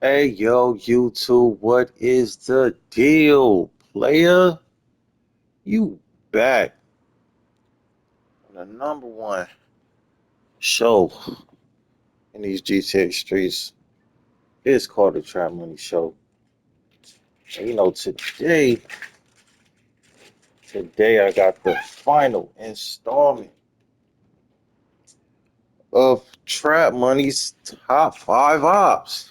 Hey yo, YouTube, what is the deal, player? You back on the number one show in these GTA streets. It's called the Trap Money Show. And today I got the final installment of Trap Money's top five ops.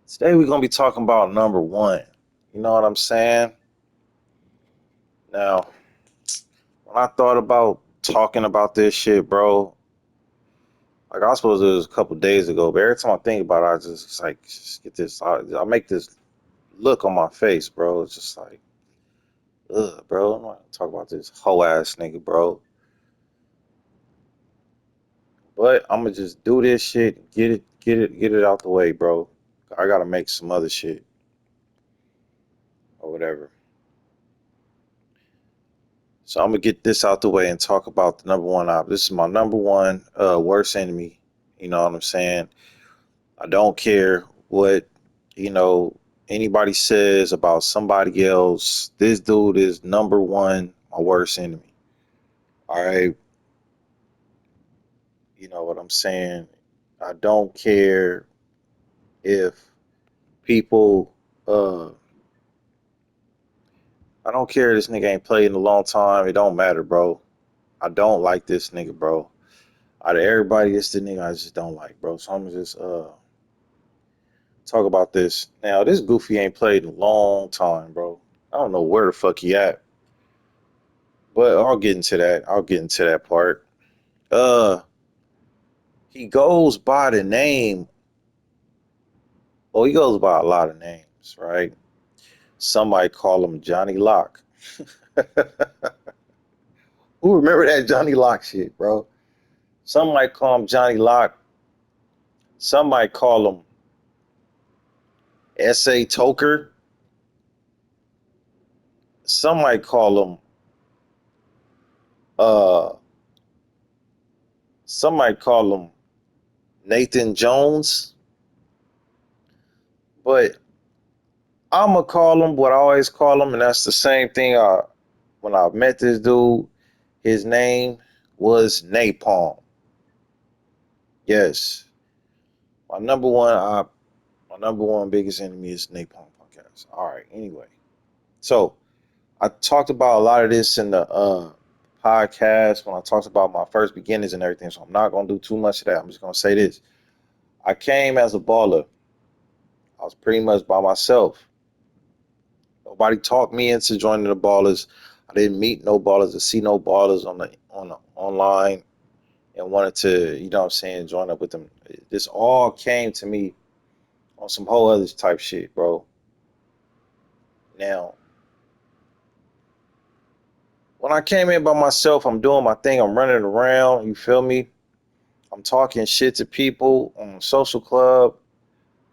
Today we're gonna be talking about number one. You know what I'm saying? Now, when I thought about talking about this shit, bro, like I was supposed to do this a couple days ago, but every time I think about it, I just like just get this. I make this look on my face, bro. It's just like, ugh, bro. I'm not gonna talk about this whole ass nigga, bro. But I'm gonna just do this shit, get it out the way, bro. I gotta make some other shit or whatever. So I'm gonna get this out the way and talk about the number one op. This is my number one worst enemy. You know what I'm saying? I don't care what, you know, anybody says about somebody else. This dude is number one, my worst enemy. All right. You know what I'm saying? I don't care if people, I don't care if this nigga ain't played in a long time. It don't matter, bro. I don't like this nigga, bro. Out of everybody, it's the nigga I just don't like, bro. So I'm gonna just talk about this. Now, this goofy ain't played in a long time, bro. I don't know where the fuck he at. But I'll get into that. I'll get into that part. Uh, he goes by the name. Well, he goes by a lot of names, right? Somebody call him Johnny Lock. Who remember that Johnny Lock shit, bro? Somebody call him Johnny Lock. Somebody call him S.A. Toker. Somebody call him uh. Somebody call him Nathan Jones. But I'ma call him what I always call him, and that's the same thing. When I met this dude, his name was Napalm. Yes, my number one, my number one biggest enemy is Napalm podcast. All right. Anyway, so I talked about a lot of this in the podcast when I talked about my first beginnings and everything. So I'm not gonna do too much of that. I'm just gonna say this: I came as a baller. I was pretty much by myself. Nobody talked me into joining the ballers. I didn't meet no ballers or see no ballers on the online and wanted to, you know what I'm saying, join up with them. This all came to me on some whole other type shit, bro. Now, when I came in by myself, I'm doing my thing, I'm running around, you feel me? I'm talking shit to people on social club.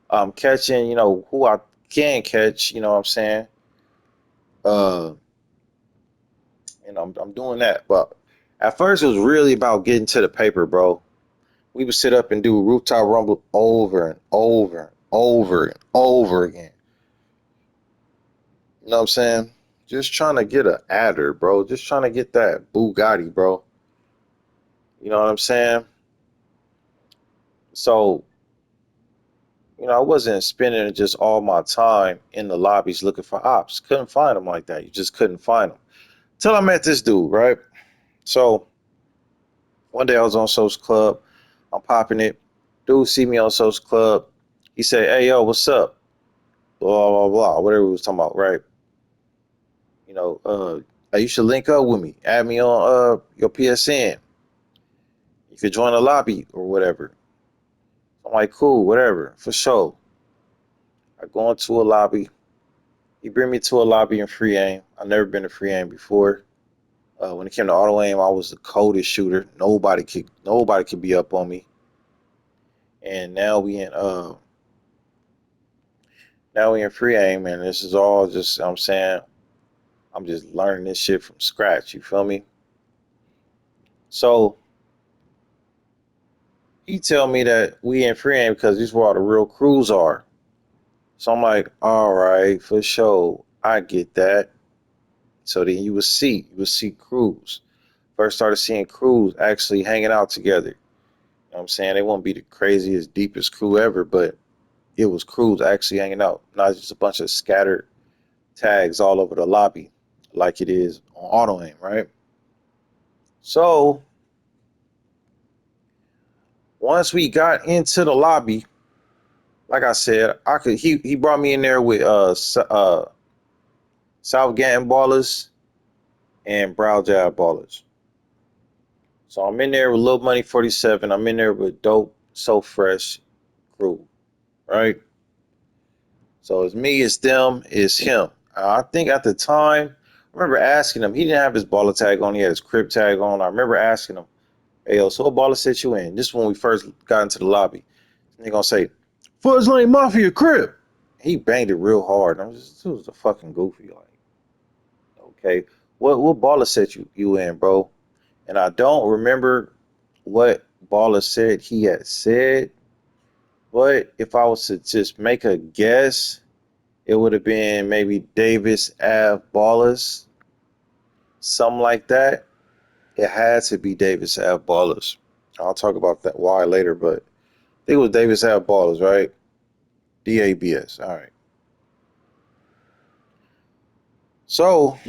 I'm catching, who I can catch, you know what I'm saying? Uh, I'm doing that. But at first it was really about getting to the paper, bro. We would sit up and do rooftop rumble over and over and over and over again. You know what I'm saying? Just trying to get a adder, bro. Just trying to get that Bugatti, bro. You know what I'm saying? So, I wasn't spending just all my time in the lobbies looking for ops. Couldn't find them like that. You just couldn't find them. Till I met this dude, right? So, one day I was on Social Club. I'm popping it. Dude see me on Social Club. He said, "Hey, yo, what's up?" Blah, blah, blah. Whatever we was talking about, right? You know, you should link up with me. Add me on your PSN. You could join a lobby or whatever. I'm like, cool, whatever, for sure. I go into a lobby. He bring me to a lobby in free aim. I've never been to free aim before. When it came to auto aim, I was the coldest shooter. Nobody could be up on me. And now we in free aim, and this is all just I'm saying I'm just learning this shit from scratch. You feel me? So He tell me that we in free game because this is where all the real crews are. So I'm like, all right, for sure. I get that. So then you would see crews. First started seeing crews actually hanging out together. You know what I'm saying? They won't be the craziest, deepest crew ever, but it was crews actually hanging out, not just a bunch of scattered tags all over the lobby like it is on auto aim, right? So once we got into the lobby, like I said, I could he brought me in there with South Ganton ballers and Brow Jab ballers. So I'm in there with Lil Money 47. I'm in there with Dope So Fresh crew, right? So it's me, it's them, it's him. I think at the time, I remember asking him. He didn't have his baller tag on. He had his crib tag on. I remember asking him, "Hey, yo, so what baller set you in?" This is when we first got into the lobby. And they gonna say, "Fuzz Lane Mafia crib." He banged it real hard. And I was just, it was a fucking goofy. Like, okay, what baller set you in, bro? And I don't remember what baller said he had said, but if I was to just make a guess, it would have been maybe Davis Ave Ballers, something like that. It had to be Davis Ave Ballers. I'll talk about that why later, but I think it was Davis Ave Ballers, right? DABS. All right. So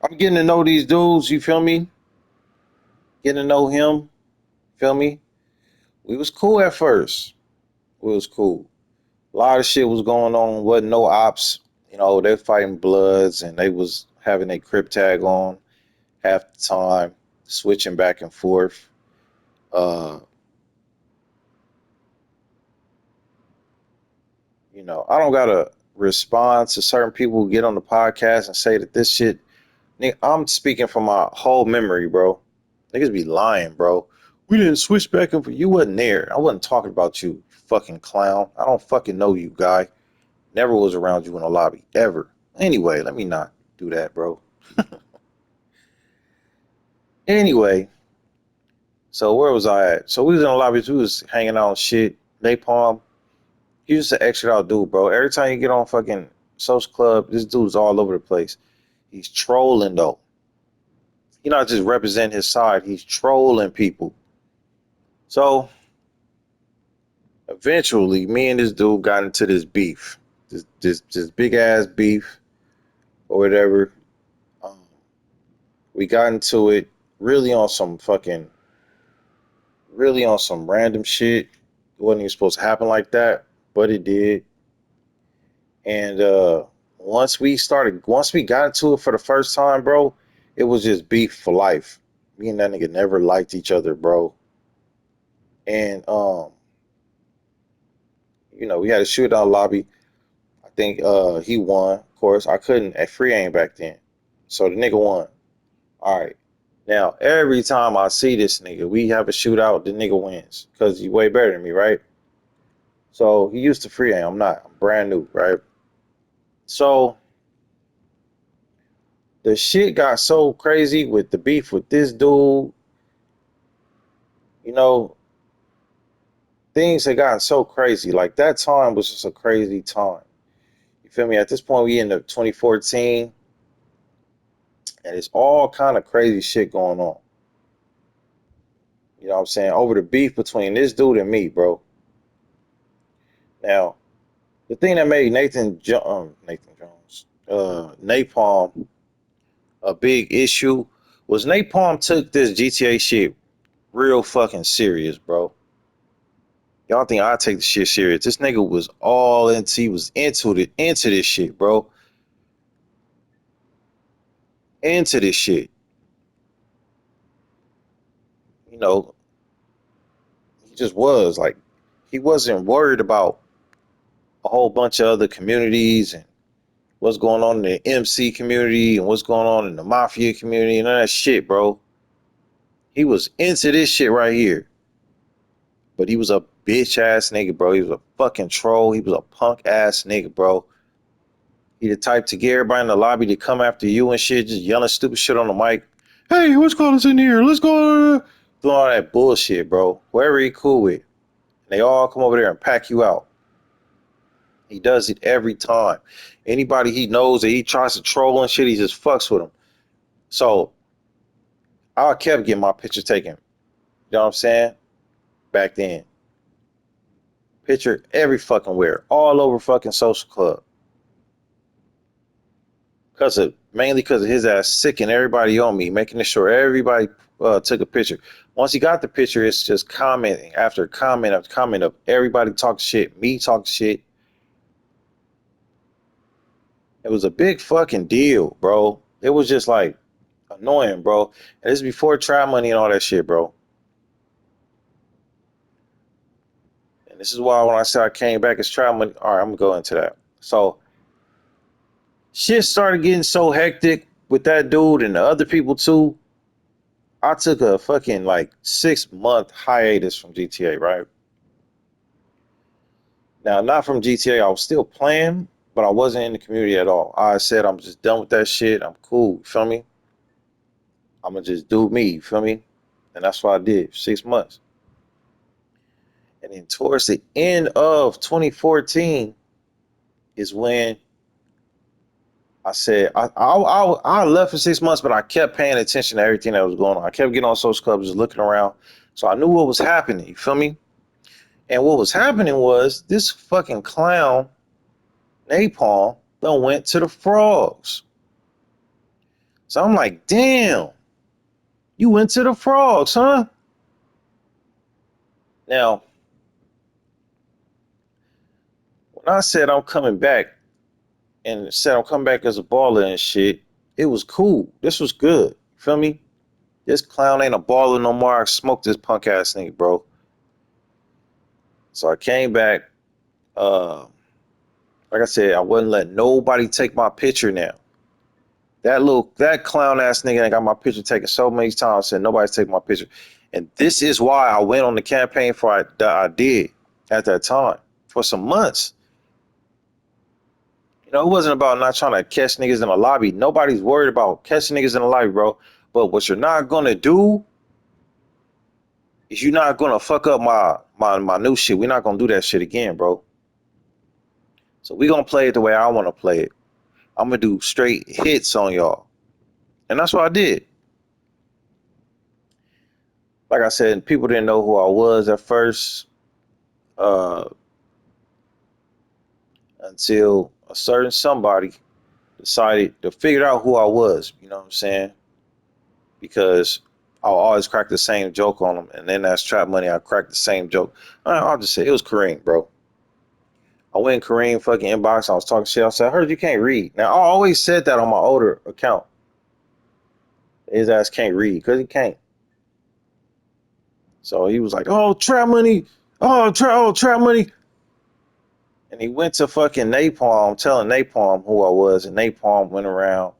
I'm getting to know these dudes. You feel me? Getting to know him. Feel me? We was cool at first. We was cool. A lot of shit was going on. Wasn't no ops. You know, they fighting bloods and they was having a crib tag on half the time, switching back and forth. Uh, I don't gotta respond to certain people who get on the podcast and say that this shit. I'm speaking from my whole memory, bro. Niggas be lying, bro. We didn't switch back and forth. You wasn't there. I wasn't talking about you, fucking clown. I don't fucking know you, guy. Never was around you in a lobby ever. Anyway, let me not do that, bro. Anyway, so where was I at? So we was in the lobby. We was hanging out and shit. Napalm. He's just an extra out dude, bro. Every time you get on fucking social club, this dude's all over the place. He's trolling though. He not just representing his side. He's trolling people. So eventually, me and this dude got into this beef, this big ass beef or whatever. Um, we got into it really on some fucking, really on some random shit. It wasn't even supposed to happen like that, but it did. And once we got into it for the first time, bro, it was just beef for life. Me and that nigga never liked each other, bro. And we had a shootout lobby. I think he won. Of course, I couldn't at free aim back then, so the nigga won. All right. Now every time I see this nigga, we have a shootout. The nigga wins because he's way better than me, right? So he used to free aim. I'm not. I'm brand new, right? So the shit got so crazy with the beef with this dude. You know, things had gotten so crazy. Like that time was just a crazy time. You feel me? At this point, we in the 2014, and it's all kind of crazy shit going on. You know what I'm saying? Over the beef between this dude and me, bro. Now, the thing that made Nathan Jones, Napalm a big issue was Napalm took this GTA shit real fucking serious, bro. Y'all think I take the shit serious? This nigga was all into. He was into this shit, bro. Into this shit. You know, he just was like, he wasn't worried about a whole bunch of other communities and what's going on in the MC community and what's going on in the mafia community and all that shit, bro. He was into this shit right here. But he was a bitch ass nigga, bro. He was a fucking troll. He was a punk ass nigga, bro. He the type to get everybody in the lobby to come after you and shit, just yelling stupid shit on the mic. Hey, what's going on in here? Let's go. doing all that bullshit, bro. Whoever he cool with, they all come over there and pack you out. He does it every time. Anybody he knows that he tries to troll and shit, he just fucks with them. So I kept getting my picture taken. You know what I'm saying? Back then. Picture every fucking where. All over fucking social club. Mainly because of his ass sicking everybody on me, making sure everybody took a picture. Once he got the picture, it's just commenting after comment after comment of everybody talking shit, me talking shit. It was a big fucking deal, bro. It was just like annoying, bro. And this is before trial money and all that shit, bro. And this is why when I said I came back as trial money, all right, I'm gonna go into that. So shit started getting so hectic with that dude and the other people too. I took a fucking like 6 month hiatus from GTA, right? Now, not from GTA, I was still playing, but I wasn't in the community at all. I said I'm just done with that shit. I'm cool, you feel me? I'm gonna just do me, you feel me? And that's what I did, 6 months. And then towards the end of 2014 is when I said I left for 6 months, but I kept paying attention to everything that was going on. I kept getting on social clubs, just looking around, so I knew what was happening. You feel me? And what was happening was this fucking clown Napalm done went to the frogs. So I'm like, damn, you went to the frogs, huh? Now, when I said I'm coming back and said I'm coming back as a baller and shit, it was cool. This was good. You feel me? This clown ain't a baller no more. I smoked this punk ass nigga, bro. So I came back. Uh, like I said, I wouldn't let nobody take my picture now. That clown ass nigga that got my picture taken so many times said nobody's taking my picture. And this is why I went on the campaign for that I did at that time for some months. You know, it wasn't about not trying to catch niggas in the lobby. Nobody's worried about catching niggas in the lobby, bro. But what you're not gonna do is you're not gonna fuck up my new shit. We're not gonna do that shit again, bro. So we gonna play it the way I wanna play it. I'm gonna do straight hits on y'all. And that's what I did. Like I said, people didn't know who I was at first, uh, until a certain somebody decided to figure out who I was. You know what I'm saying? Because I'll always crack the same joke on them, and then that's trap money. I cracked the same joke. I'll just say it was Kareem, bro. I went in Kareem fucking inbox. I was talking shit. I said, I heard you can't read. Now I always said that on my older account. His ass can't read because he can't. So he was like, "Oh, trap money. Oh, trap money." And he went to fucking Napalm, telling Napalm who I was, and Napalm went around,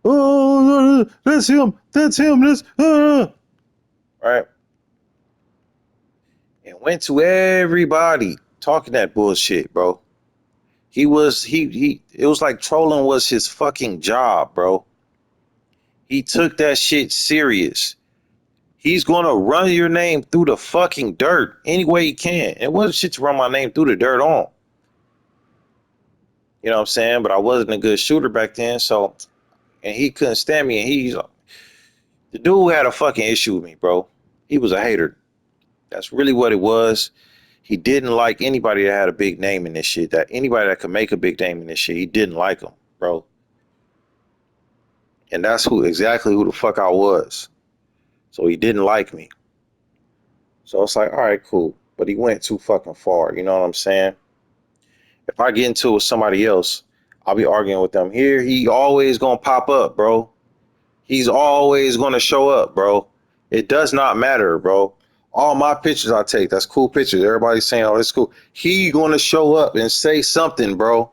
"Oh, that's him. That's him. That's right." And went to everybody talking that bullshit, bro. He it was like trolling was his fucking job, bro. He took that shit serious. He's gonna run your name through the fucking dirt any way he can. It wasn't shit to run my name through the dirt on. You know what I'm saying? But I wasn't a good shooter back then, so and he couldn't stand me. And the dude had a fucking issue with me, bro. He was a hater. That's really what it was. He didn't like anybody that had a big name in this shit. That anybody that could make a big name in this shit, he didn't like them, bro. And that's exactly who the fuck I was. So he didn't like me. So it's like, all right, cool. But he went too fucking far. You know what I'm saying? If I get into it with somebody else, I'll be arguing with them. Here, he always gonna pop up, bro. He's always gonna show up, bro. It does not matter, bro. All my pictures I take, that's cool pictures. Everybody's saying, oh, it's cool. He gonna show up and say something, bro.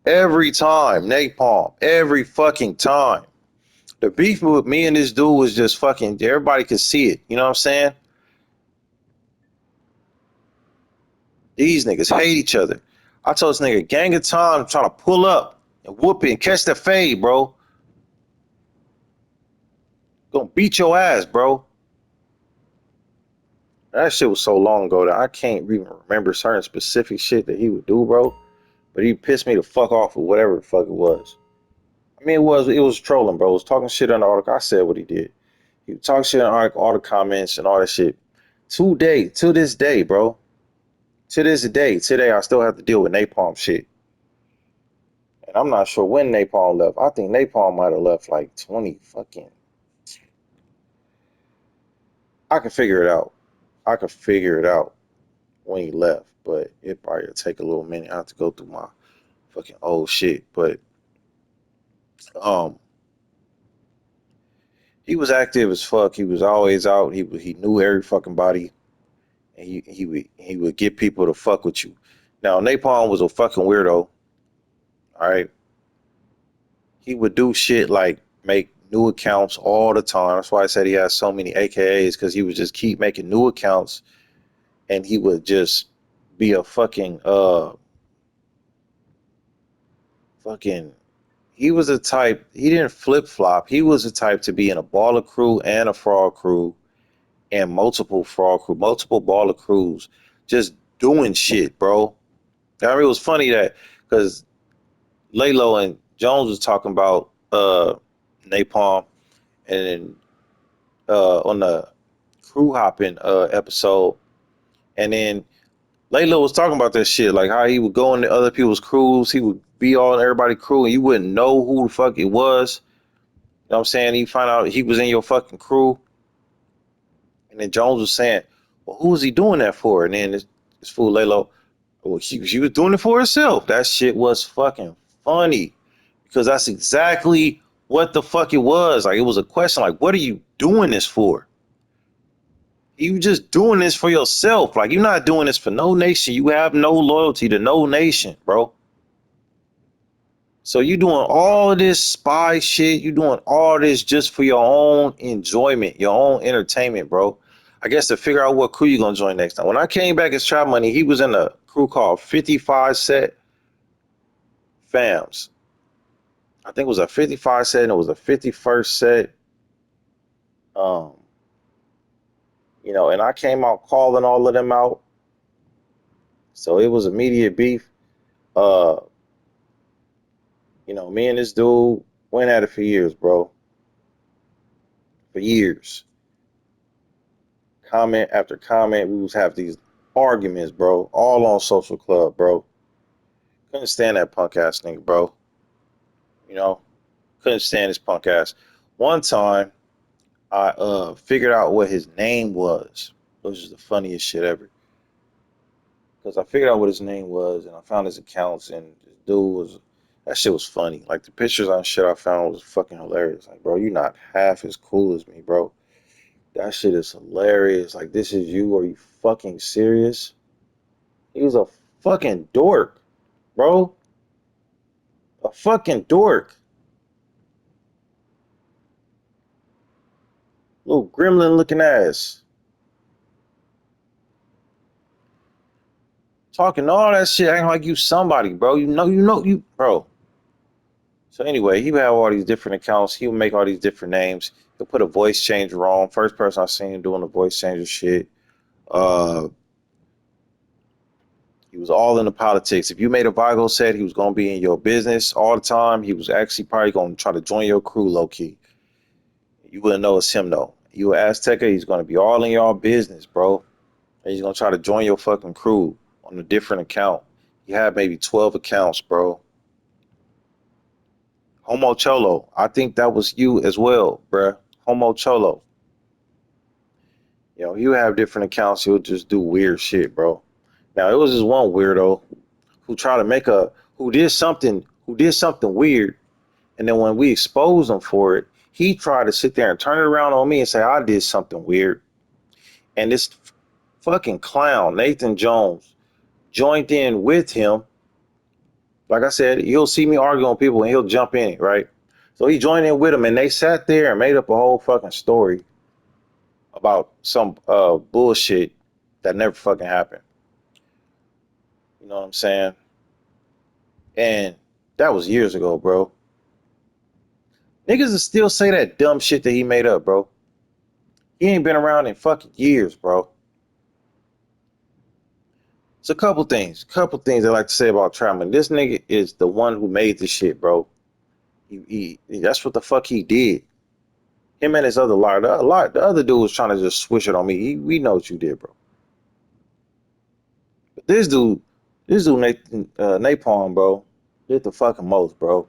Every time, napalm. Every fucking time. The beef with me and this dude was just fucking, everybody could see it. You know what I'm saying? These niggas hate each other. I told this nigga, gang of time trying to pull up and whoop it and catch the fade, bro. Gonna beat your ass, bro. That shit was so long ago that I can't even remember certain specific shit that he would do, bro. But he pissed me the fuck off with whatever the fuck it was. I mean, it was trolling, bro. It was talking shit on the article. I said what he did. He would talk shit on the article, all the comments and all that shit. To this day, bro. Today, I still have to deal with Napalm shit. And I'm not sure when Napalm left. I think Napalm might have left like 20 fucking. I can figure it out. I can figure it out when he left, but it probably take a little minute. I have to go through my fucking old shit. But um, he was active as fuck. He was always out. He knew every fucking body, and he would get people to fuck with you. Now Napalm was a fucking weirdo. All right, he would do shit like make new accounts all the time. That's why I said he has so many AKAs because he would just keep making new accounts, and he would just be a fucking. He was a type. He didn't flip flop. He was a type to be in a baller crew and a fraud crew and multiple fraud crew, multiple baller crews, just doing shit, bro. I mean, it was funny that because Laylo and Jones was talking about Napalm, and then on the crew hopping episode, and then Laylo was talking about that shit, like how he would go into other people's crews, he would be on everybody's crew, and you wouldn't know who the fuck it was. You know what I'm saying? You find out he was in your fucking crew, and then Jones was saying, "Well, who was he doing that for?" And then this fool Laylo, well, she was doing it for herself. That shit was fucking funny because that's exactly what the fuck it was. Like it was a question, like, "What are you doing this for?" You just doing this for yourself. Like you're not doing this for no nation. You have no loyalty to no nation, bro. So you doing all of this spy shit. You doing all this just for your own enjoyment, your own entertainment, bro. I guess to figure out what crew you gonna join next time. When I came back as Trap Money, he was in a crew called 55 Set Fams. I think it was a 55 set and it was a 51st set. Um, and I came out calling all of them out. So it was immediate beef. Uh, me and this dude went at it for years, bro. For years. Comment after comment, we was have these arguments, bro. All on Social Club, bro. Couldn't stand that punk ass nigga, bro. You know, couldn't stand his punk ass. One time, I figured out what his name was, which is the funniest shit ever. Because I figured out what his name was, and I found his accounts, and this dude was. That shit was funny. Like the pictures on shit I found was fucking hilarious. Like, bro, you're not half as cool as me, bro. That shit is hilarious. Like, this is you. Are you fucking serious? He was a fucking dork, bro. A fucking dork. Little gremlin looking ass. Talking all that shit, acting like you somebody, bro. You, bro. So anyway, he would have all these different accounts. He would make all these different names. He'll put a voice change wrong. First person I seen him doing a voice changer shit. Uh, he was all in the politics. If you made a Vigo set, he was gonna be in your business all the time. He was actually probably gonna try to join your crew low key. You wouldn't know it's him though. You a Azteca, he's gonna be all in your business, bro. And he's gonna try to join your fucking crew on a different account. You have maybe 12 accounts, bro. Homo Cholo, I think that was you as well, bruh. Homo Cholo. You have different accounts. He'll just do weird shit, bro. Now it was this one weirdo who tried to who did something weird, and then when we exposed him for it, he tried to sit there and turn it around on me and say I did something weird. And this fucking clown, Nathan Jones, joined in with him. Like I said, he'll see me arguing with people and he'll jump in it, right? So he joined in with him and they sat there and made up a whole fucking story about some bullshit that never fucking happened. You know what I'm saying? And that was years ago, bro. Niggas will still say that dumb shit that he made up, bro. He ain't been around in fucking years, bro. It's a couple things I like to say about Troutman. This nigga is the one who made this shit, bro. That's what the fuck he did. Him and his other liar, the other dude was trying to just switch it on me. We know what you did, bro. But this dude Nathan Napalm, bro, did the fucking most, bro.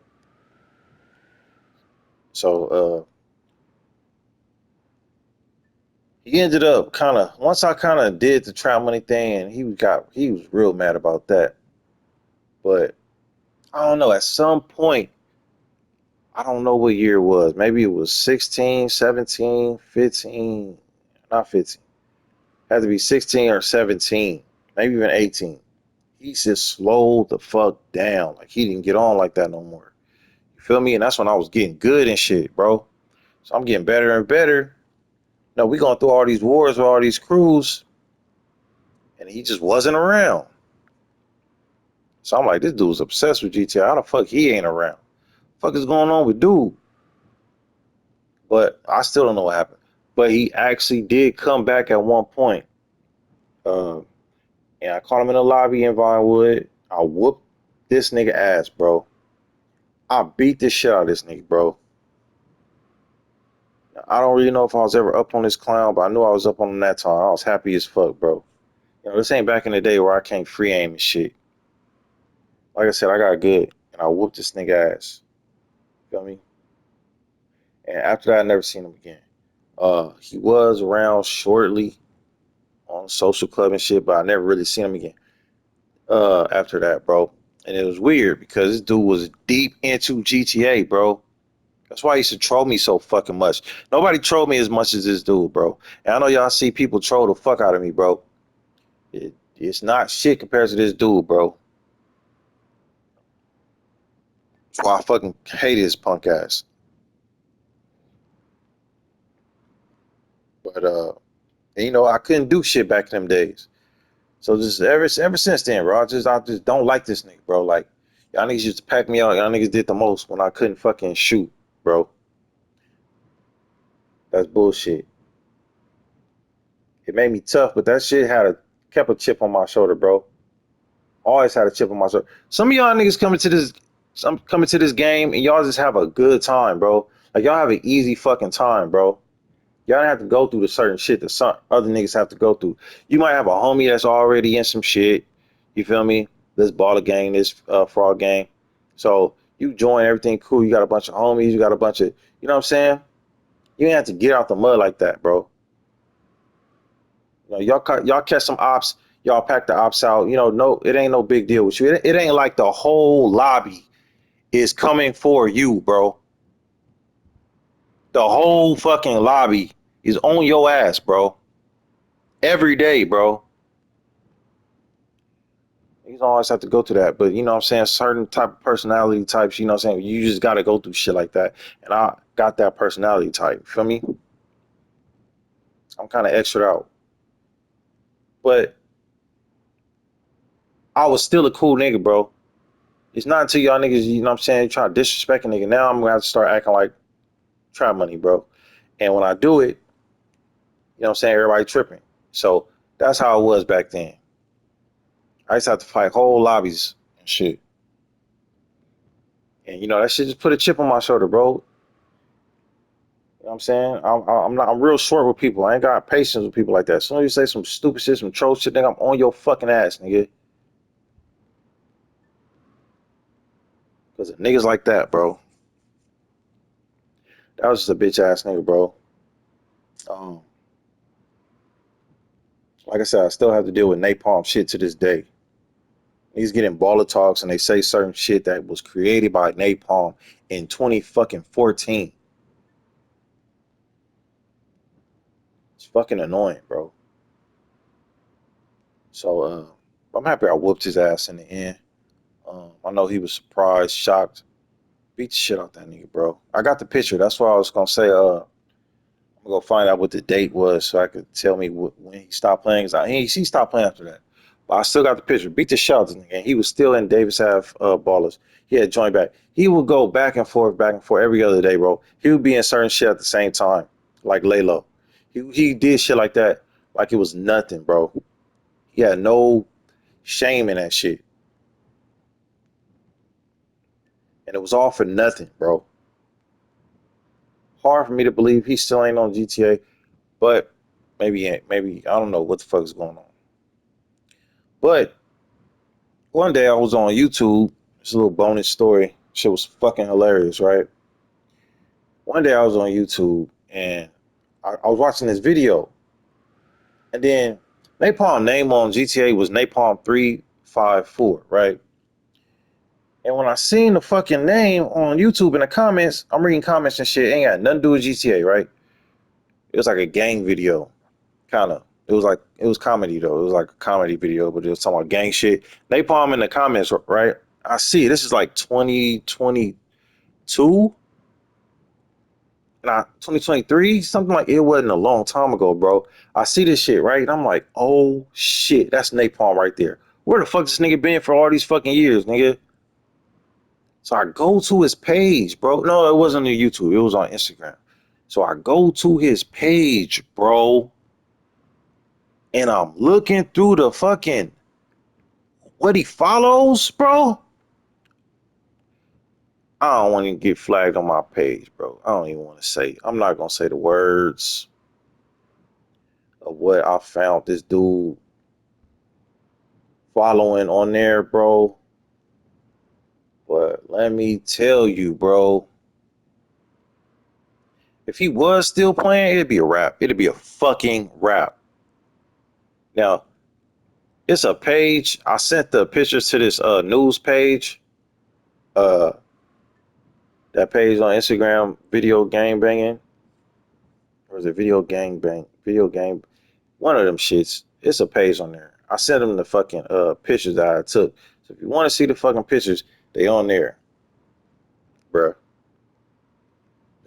So he ended up kind of once I kind of did the Trout Money thing, and he was real mad about that. But I don't know. At some point, I don't know what year it was. Maybe it was 16, 17, 15, not 15. It had to be 16 or 17, maybe even 18. He just slowed the fuck down. Like he didn't get on like that no more. You feel me? And that's when I was getting good and shit, bro. So I'm getting better and better. No, we going through all these wars with all these crews, and he just wasn't around. So I'm like, this dude's obsessed with GTA. How the fuck he ain't around? What the fuck is going on with dude? But I still don't know what happened. But he actually did come back at one point. Uh, and I caught him in the lobby in Vinewood. I whooped this nigga ass, bro. I beat the shit out of this nigga, bro. I don't really know if I was ever up on this clown, but I knew I was up on him that time. I was happy as fuck, bro. This ain't back in the day where I can't free aim and shit. Like I said, I got good, and I whooped this nigga ass. You feel me? And after that, I never seen him again. He was around shortly on social club and shit, but I never really seen him again. After that, bro. And it was weird because this dude was deep into GTA, bro. That's why he used to troll me so fucking much. Nobody trolled me as much as this dude, bro. And I know y'all see people troll the fuck out of me, bro. It's not shit compared to this dude, bro. That's why I fucking hate his punk ass. But I couldn't do shit back in them days. So just ever since then, bro, I just don't like this nigga, bro. Like y'all niggas used to pack me out. Y'all niggas did the most when I couldn't fucking shoot, bro. That's bullshit. It made me tough, but that shit kept a chip on my shoulder, bro. Always had a chip on my shoulder. Some of y'all niggas coming to this game and y'all just have a good time, bro. Like y'all have an easy fucking time, bro. Y'all don't have to go through the certain shit that some other niggas have to go through. You might have a homie that's already in some shit. You feel me? This baller gang, this fraud gang. So you join everything cool. You got a bunch of homies. You got a bunch of, you know what I'm saying? You ain't have to get out the mud like that, bro. Y'all catch some ops. Y'all pack the ops out. No, it ain't no big deal with you. It ain't like the whole lobby is coming for you, bro. The whole fucking lobby is on your ass, bro. Every day, bro. You don't always have to go through that, but you know what I'm saying? Certain type of personality types, you know what I'm saying? You just got to go through shit like that. And I got that personality type. Feel me? I'm kind of extra out. But I was still a cool nigga, bro. It's not until y'all niggas, you know what I'm saying, try to disrespect a nigga. Now I'm going to have to start acting like try money, bro. And when I do it, you know what I'm saying, everybody tripping. So that's how it was back then. I used to have to fight whole lobbies and shit. And that shit just put a chip on my shoulder, bro. You know what I'm saying? I'm real short with people. I ain't got patience with people like that. As soon as you say some stupid shit, some troll shit, nigga, I'm on your fucking ass, nigga. Because of niggas like that, bro. That was just a bitch ass nigga, bro. Um, like I said, I still have to deal with napalm shit to this day. He's getting baller talks and they say certain shit that was created by napalm in 20 fucking 14. It's fucking annoying, bro. So I'm happy I whooped his ass in the end. I know he was surprised, shocked. Beat the shit out that nigga, bro. I got the picture. That's why I was gonna say. I'm gonna go find out what the date was so I could tell me when he stopped playing. Cause he stopped playing after that. But I still got the picture. Beat the shot out of this nigga. And he was still in Davis Ave ballers. He had joint back. He would go back and forth every other day, bro. He would be in certain shit at the same time, like lay low. He did shit like that, like it was nothing, bro. He had no shame in that shit, and it was all for nothing, bro. Hard for me to believe he still ain't on GTA, but maybe he ain't. Maybe I don't know what the fuck is going on. But one day I was on YouTube. It's a little bonus story. Shit was fucking hilarious, right? One day I was on YouTube and I was watching this video, and then Napalm name on GTA was Napalm 354, right? And when I seen the fucking name on YouTube in the comments, I'm reading comments and shit. Ain't got nothing to do with GTA, right? It was like a gang video, kind of. It was comedy though. It was like a comedy video, but it was talking about gang shit. Napalm in the comments, right? I see this is like 2022, nah, 2023, something like it wasn't a long time ago, bro. I see this shit, right? And I'm like, oh shit, that's Napalm right there. Where the fuck this nigga been for all these fucking years, nigga? So I go to his page, bro. No, it wasn't on YouTube. It was on Instagram. So I go to his page, bro, and I'm looking through the fucking what he follows, bro. I don't want to get flagged on my page, bro. I don't even want to say. I'm not gonna say the words of what I found this dude following on there, bro. But let me tell you, bro, if he was still playing, it'd be a rap. It'd be a fucking rap. Now, it's a page. I sent the pictures to this news page. Uh that page on Instagram, video game banging. Or is it video gang bang? Video game. One of them shits. It's a page on there. I sent them the fucking pictures that I took. So if you want to see the fucking pictures, they on there, bruh.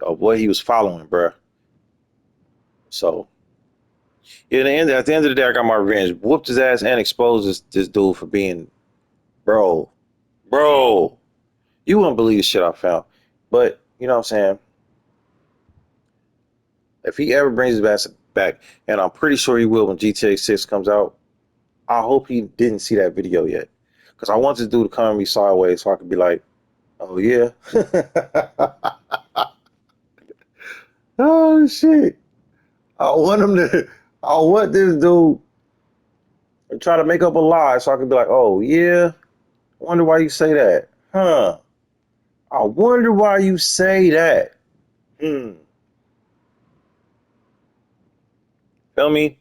Of what he was following, bruh. So at the end of the day, I got my revenge. Whooped his ass and exposed this dude for being, bro, bro. You wouldn't believe the shit I found. But you know what I'm saying? If he ever brings his ass back, and I'm pretty sure he will when GTA 6 comes out, I hope he didn't see that video yet. Because I want this dude to come at me sideways so I could be like, oh yeah. Oh shit. I want him to I want this dude to try to make up a lie so I could be like, oh yeah. I wonder why you say that. Huh. I wonder why you say that. Hmm. Feel me?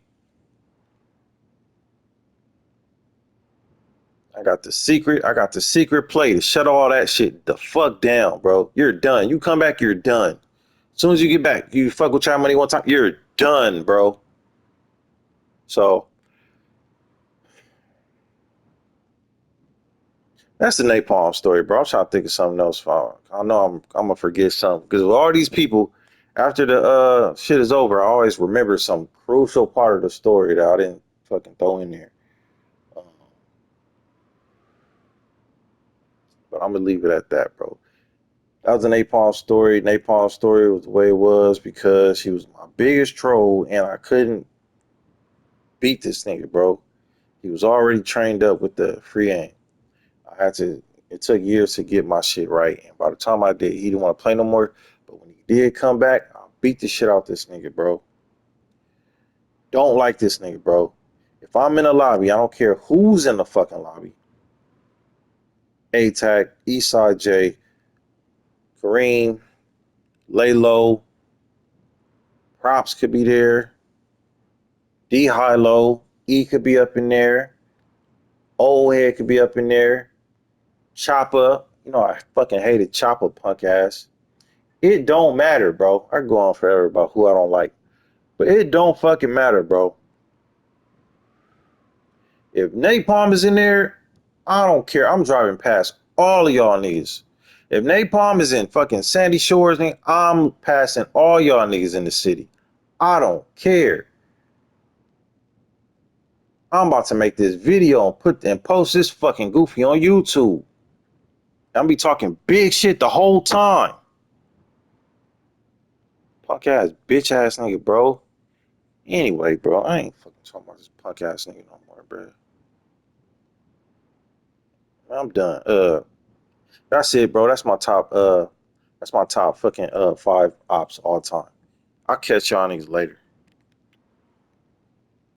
I got the secret play to shut all that shit the fuck down, bro. You're done. You come back, you're done. As soon as you get back, you fuck with Child Money one time, you're done, bro. So that's the napalm story, bro. I'm trying to think of something else. I know I'm gonna forget something because with all these people, after the shit is over, I always remember some crucial part of the story that I didn't fucking throw in there. Um, but I'm gonna leave it at that, bro. That was a napalm story. Napalm story was the way it was because he was my biggest troll, and I couldn't beat this nigga, bro. He was already trained up with the free aim. I had to. It took years to get my shit right, and by the time I did, he didn't want to play no more. But when he did come back, I beat the shit out this nigga, bro. Don't like this nigga, bro. If I'm in a lobby, I don't care who's in the fucking lobby. A-Tac, Eastside J, Kareem, Lay Low, Props could be there. D High Low, E could be up in there. Old Head could be up in there. Chopper, you know I fucking hated Chopper punk ass. It don't matter, bro. I go on forever about who I don't like. But it don't fucking matter, bro. If Napalm is in there, I don't care. I'm driving past all of y'all niggas. If Napalm is in fucking Sandy Shores, I'm passing all y'all niggas in the city. I don't care. I'm about to make this video and post this fucking goofy on YouTube. I'm be talking big shit the whole time. Punk ass bitch ass nigga, bro. Anyway, bro, I ain't fucking talking about this punk ass nigga no more, bro. I'm done. That's it, bro. That's my top fucking five ops all time. I'll catch y'all niggas later.